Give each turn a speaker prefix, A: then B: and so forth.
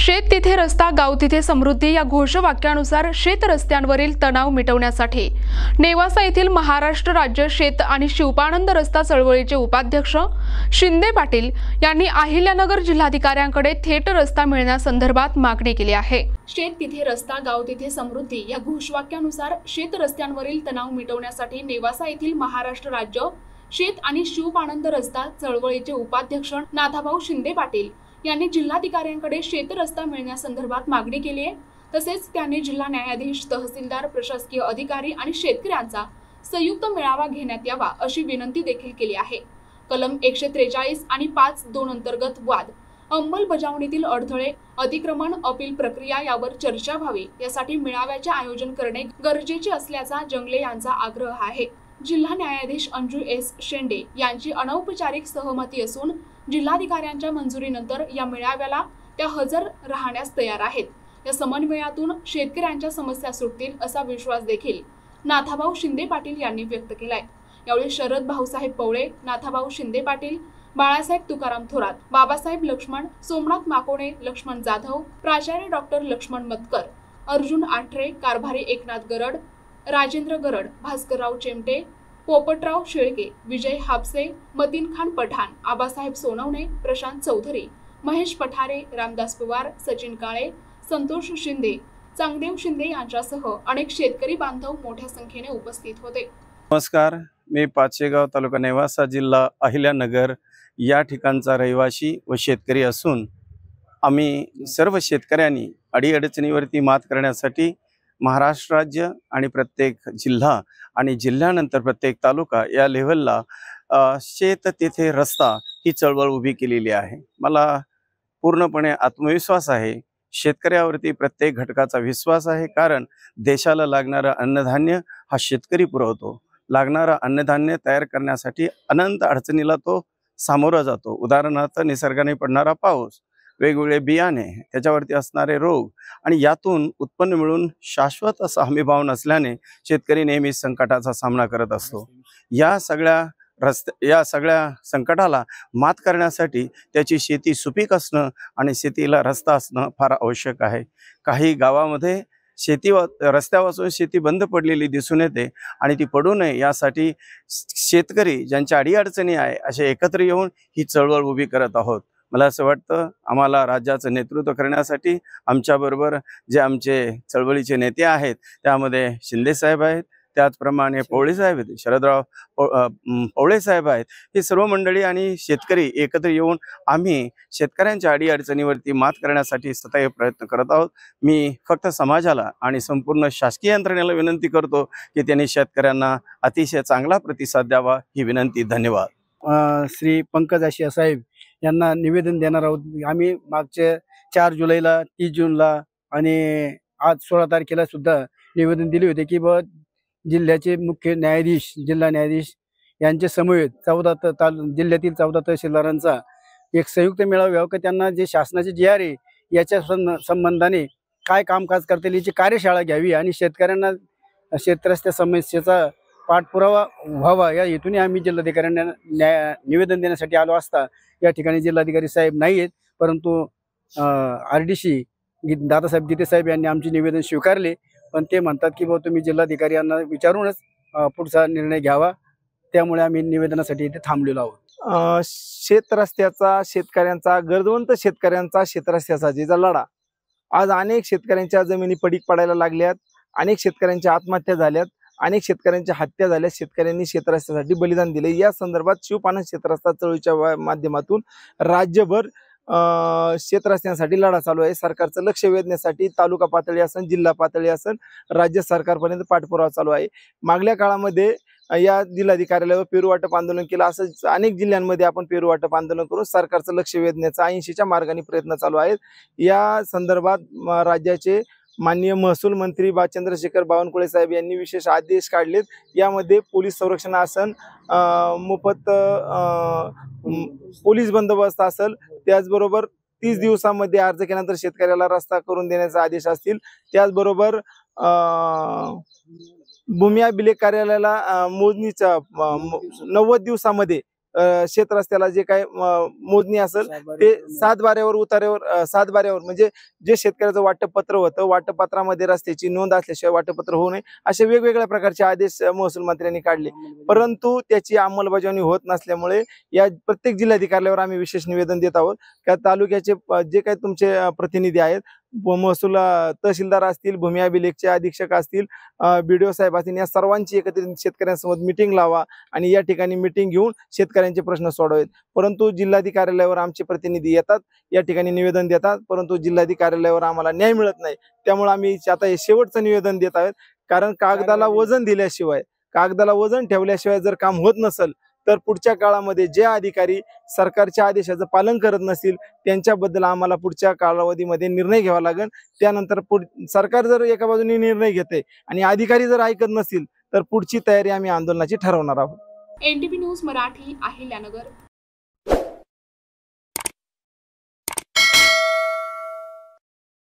A: शेत तिथे रस्ता, गाव तिथे समृद्धी या घोषवाक्यानुसार शेत रस्त्यांवरील तणाव मिटवण्यासाठी नेवासा येथील महाराष्ट्र राज्य शेत आणि शिवपानंद रस्ता चळवळीचे उपाध्यक्ष शिंदे पाटील यांनी अहिल्यानगर जिल्हाधिकाऱ्यांकडे थेट रस्ता मिळण्यासंदर्भात मागणी केली आहे। शेत तिथे रस्ता, गाव तिथे समृद्धी या घोषवाक्यानुसार शेत रस्त्यांवरील तणाव मिटवण्यासाठी नेवासा येथील महाराष्ट्र राज्य शेत आणि शिवपानंद रस्ता चळवळीचे उपाध्यक्ष नाथाभाऊ शिंदे पाटील यांनी जिल्हाधिकाऱ्यांकडे शेत रस्ता मिळण्यासंदर्भात मागणी केली आहे। तसेच त्यांनी जिल्हा न्यायाधीश, तहसीलदार, प्रशासकीय अधिकारी आणि शेतकऱ्यांचा संयुक्त मेळावा घेण्यात यावा अशी विनंती देखील केली आहे। कलम 143 आणि 5(2) अंतर्गत वाद, अंमलबजावणीतील अडथळे, अतिक्रमण, अपील प्रक्रिया यावर चर्चा व्हावी यासाठी मेळाव्याचे आयोजन करणे गरजेचे असल्याचा जंगले यांचा आग्रह आहे। जिल्हा न्यायाधीश अंजू एस शेंडे यांची अनौपचारिक सहमती असून जिल्हाधिकाऱ्यांच्या मंजुरीनंतर या मेळाव्याला त्या हजर राहण्यास तयार आहेत। या समन्वयातून शेतकऱ्यांच्या समस्या सुटतील असा विश्वास देखील नाथाभाऊ शिंदे पाटील यांनी व्यक्त केलाय। यावेळी शरद भाऊसाहेब पवळे, नाथाभाऊ शिंदे पाटील, बाळासाहेब तुकाराम थोरात, बाबासाहेब लक्ष्मण, सोमनाथ माकोणे, लक्ष्मण जाधव, प्राचार्य डॉक्टर लक्ष्मण मतकर, अर्जुन आठरे, कारभारी एकनाथ गरड, राजेंद्र गरड, भास्करराव चेमटे, पोपटराव शेळके, विजय हापसे, मतीन खान पठाण, आबासाहेब सोनवणे, प्रशांत चौधरी, महेश पठारे, रामदास पवार, सचिन काळे, संतोष शिंदे, चांगदेव शिंदे यांच्यासह अनेक शेतकरी बांधव मोठ्या संख्येने उपस्थित होते।
B: नमस्कार, मी पाचेगाव तालुका नेवासा जिल्हा अहिल्यानगर या ठिकाणचा रहिवासी व शेतकरी असून आम्ही सर्व शेतकऱ्यांनी अडीअडचणीवरती मात करण्यासाठी महाराष्ट्र राज्य आणि प्रत्येक जिल्हा आणि जिल्ह्यानंतर प्रत्येक तालुका या लेव्हलला शेत तिथे रस्ता ही चळवळ उभी केलेली आहे। मला पूर्णपणे आत्मविश्वास आहे, शेतकऱ्यावरती प्रत्येक घटकाचा विश्वास आहे, कारण देशाला लागणारा अन्नधान्य हा शेतकरी पुरवतो। लागणारा अन्नधान्य तयार करण्यासाठी अनंत अडचणीला तो सामोरा जातो। उदाहरणार्थ निसर्गाने पडणारा पाऊस, वेगवेगळे बियाणे, त्याच्यावरती असणारे रोग आणि यातून उत्पन्न मिळून शाश्वत असा हमीभाव नसल्याने शेतकरी नेहमी संकटाचा सामना करत असतो। या सगळ्या संकटाला मात करण्यासाठी त्याची शेती सुपीक असणं आणि शेतीला रस्ता असणं फार आवश्यक आहे। काही गावामध्ये रस्त्यापासून शेती बंद पडलेली दिसून येते आणि ती पडू नये यासाठी शेतकरी ज्यांच्या अडीअडचणी आहे असे एकत्र येऊन ही चळवळ उभी करत आहोत। मला असं वाटतं, आम्हाला राज्याचं नेतृत्व करण्यासाठी आमच्याबरोबर जे आमचे चळवळीचे नेते आहेत त्यामध्ये शिंदे साहेब आहेत, त्याचप्रमाणे पवळे साहेब आहेत, शरदराव पवळे साहेब आहेत। ही सर्व मंडळी आणि शेतकरी एकत्र येऊन आम्ही शेतकऱ्यांच्या अडीअडचणीवरती मात करण्यासाठी सतत प्रयत्न करत आहोत। मी फक्त समाजाला आणि संपूर्ण शासकीय यंत्रणेला विनंती करतो की त्यांनी शेतकऱ्यांना अतिशय चांगला प्रतिसाद द्यावा ही विनंती। धन्यवाद।
C: श्री पंकज आशिया साहेब यांना निवेदन देणार आहोत। आम्ही मागच्या 4 जुलैला, 30 जूनला आणि आज 16 तारखेला सुद्धा निवेदन दिले होते की जिल्ह्याचे मुख्य न्यायाधीश, जिल्हा न्यायाधीश यांचे समवेत जिल्ह्यातील 14 तहसीलदारांचा एक संयुक्त मेळावा व्हावा की त्यांना जे शासनाचे GR आहे याच्या संबंधाने काय कामकाज करता येईल याची कार्यशाळा घ्यावी आणि शेतकऱ्यांना शेतरस्त्या समस्येचा पाठपुरावा व्हावा या हेतूने आम्ही जिल्हाधिकाऱ्यांना निवेदन देण्यासाठी आलो असता या ठिकाणी जिल्हाधिकारी साहेब नाही आहेत, परंतु RDC दादासाहेब गीते साहेब यांनी आमचे निवेदन स्वीकारले। पण ते म्हणतात की तुम्ही जिल्हाधिकारी यांना विचारूनच पुढचा निर्णय घ्यावा, त्यामुळे आम्ही निवेदनासाठी इथे थांबलेलो आहोत।
D: शेतरस्त्याचा, शेतकऱ्यांचा, गरजवंत शेतकऱ्यांचा शेतरस्त्याचा जिचा लढा आज अनेक शेतकऱ्यांच्या जमिनी पडीक पडायला लागल्यात, अनेक शेतकऱ्यांच्या आत्महत्या झाल्यात, अनेक शेतकऱ्यांच्या हत्या झाल्या, शेतकऱ्यांनी शेतरस्त्यासाठी बलिदान दिले। या संदर्भात शिवपानंद शेतरस्ता चळवळीच्या माध्यमातून राज्यभर शेतरस्त्यांसाठी लढा चालू आहे। सरकारचं लक्ष वेधण्यासाठी तालुका पातळी असेल, जिल्हा पातळी असेल, राज्य सरकारपर्यंत पाठपुरावा चालू आहे। मागल्या काळामध्ये या जिल्हाधिकाऱ्यालयावर पेरू वाटप आंदोलन केलं, असं अनेक जिल्ह्यांमध्ये आपण पेरू वाटप आंदोलन करून सरकारचं लक्ष वेधण्याचा 80च्या मार्गाने प्रयत्न चालू आहेत। या संदर्भात राज्याचे माननीय महसूल मंत्री चंद्रशेखर बावनकुळे साहेब यांनी विशेष आदेश काढलेत। यामध्ये पोलीस संरक्षण असेल, मोफत पोलीस बंदोबस्त असेल, त्याचबरोबर 30 दिवसांमध्ये अर्ज केल्यानंतर शेतकऱ्याला रस्ता करून देण्याचे आदेश असतील। त्याचबरोबर भूमी अभिलेख कार्यालयाला मोजणीच्या 90 दिवसामध्ये शेत रस्त्याला जे काय मोजणी असेल ते 7 बाऱ्यावर उतार्यावर 7 बाऱ्यावर म्हणजे जे शेतकऱ्याचं वाटपपत्र होतं, वाटपपत्रामध्ये रस्त्याची नोंद असल्याशिवाय वाटपपत्र होऊ नये असे वेगवेगळ्या प्रकारचे आदेश महसूल मंत्र्यांनी काढले. परंतु त्याची अंमलबजावणी होत नसल्यामुळे या प्रत्येक जिल्हाधिकाऱ्यावर आम्ही विशेष निवेदन देत आहोत. त्या तालुक्याचे जे काही तुमचे प्रतिनिधी आहेत, महसूल तहसीलदार असतील, भूमी अभिलेखचे अधीक्षक असतील, BDO साहेब असतील, या सर्वांची एकत्रित शेतकऱ्यांसोबत मिटिंग लावा आणि या ठिकाणी मिटिंग घेऊन शेतकऱ्यांचे प्रश्न सोडवावेत. परंतु जिल्हाधिकारी कार्यालयावर आमचे प्रतिनिधी येतात, या ठिकाणी निवेदन देतात, परंतु जिल्हाधिकारी कार्यालयावर आम्हाला न्याय मिळत नाही. त्यामुळे आम्ही आता हे शेवटचं निवेदन देत आहोत. कारण कागदाला वजन दिल्याशिवाय, कागदाला वजन ठेवल्याशिवाय जर काम होत नसेल तर पुढच्या काळामध्ये जे अधिकारी सरकारच्या आदेशाचं पालन करत नसतील त्यांच्याबद्दल आम्हाला पुढच्या कालावधीमध्ये निर्णय घ्यावा लागेल. त्यानंतर सरकार जर एका बाजूने निर्णय घेते आणि अधिकारी जर ऐकत नसतील तर पुढची तयारी आम्ही आंदोलनाची ठरवणार आहोत.
A: NTV news Marathi, Ahilyanagar.